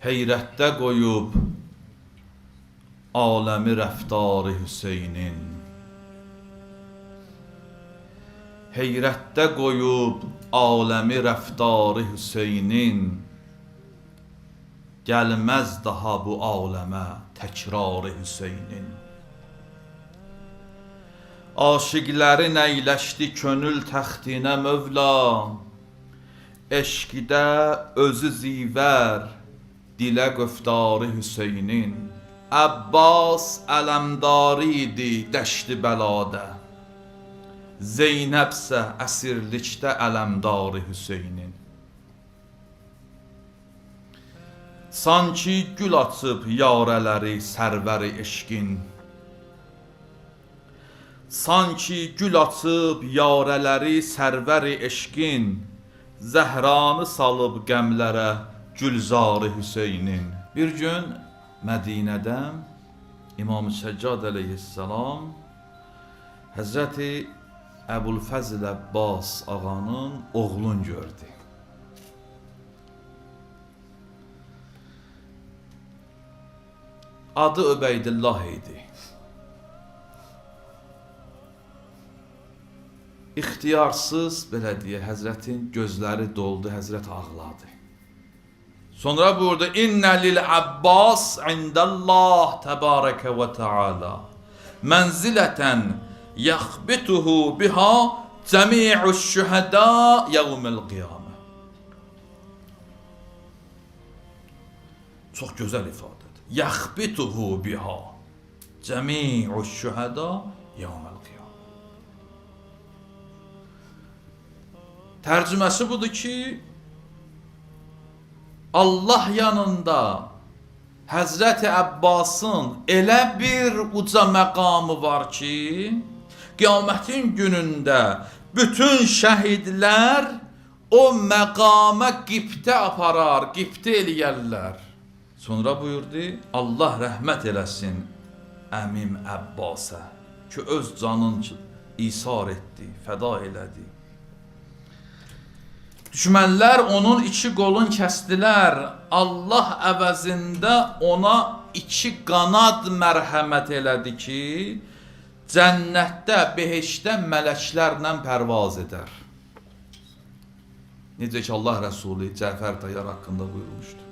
heyrətdə qoyub aləmi rəftarı Hüseynin. Heyrətdə qoyub aləmi rəftarı Hüseynin. Gəlməz daha bu aləmə təkrarı Hüseynin. Aşiqlərin əyləşdi könül təxtinə Mövla. Eşqidə özü zivər dilə qöftarı Hüseynin. Abbas ələmdarı idi dəşti bəladə. Zeynəbsə əsirlikdə ələmdarı Hüseynin. Sanki gül açıb yarələri sərvəri eşqin. Sanki gül açıb yarələri sərvəri eşqin. Zəhranı salıb qəmlərə gülzarı Hüseynin. Bir gün Mədinədə İmam-ı Səccad əleyhissalam Həzrəti Əbulfəzl Əbbas ağanın oğlunu gördü. Adı Öbeydillah idi. İxtiyarsız, belə deyə, Həzrətin gözləri doldu, Həzrət ağladı. Sonra burada İnnə lil Abbas indəllah təbarəkə və teala mənzilətən yaxbituhu biha cəmi'uş şühədə yevmil qiyamə. Çox gözəl ifadədir. Yaxbituhu biha cəmi'uş şühədə yevmil qiyamə. Tərcüməsi budur ki, Allah yanında Həzrəti Əbbasın elə bir uca məqamı var ki, qiyamətin günündə bütün şəhidlər o məqama qibtə aparar, qibtə eləyərlər. Sonra buyurdu, Allah rəhmət eləsin əmim Əbbasa ki, öz canını isar etdi, fəda elədi. Düşmənlər onun iki qolun kəsdilər. Allah əvəzində ona iki qanad mərhəmət elədi ki, cənnətdə, behişdə mələklərlə pərvaz edər. Necə ki Allah Rəsulü Cəfər Tayyar haqqında buyurmuşdu.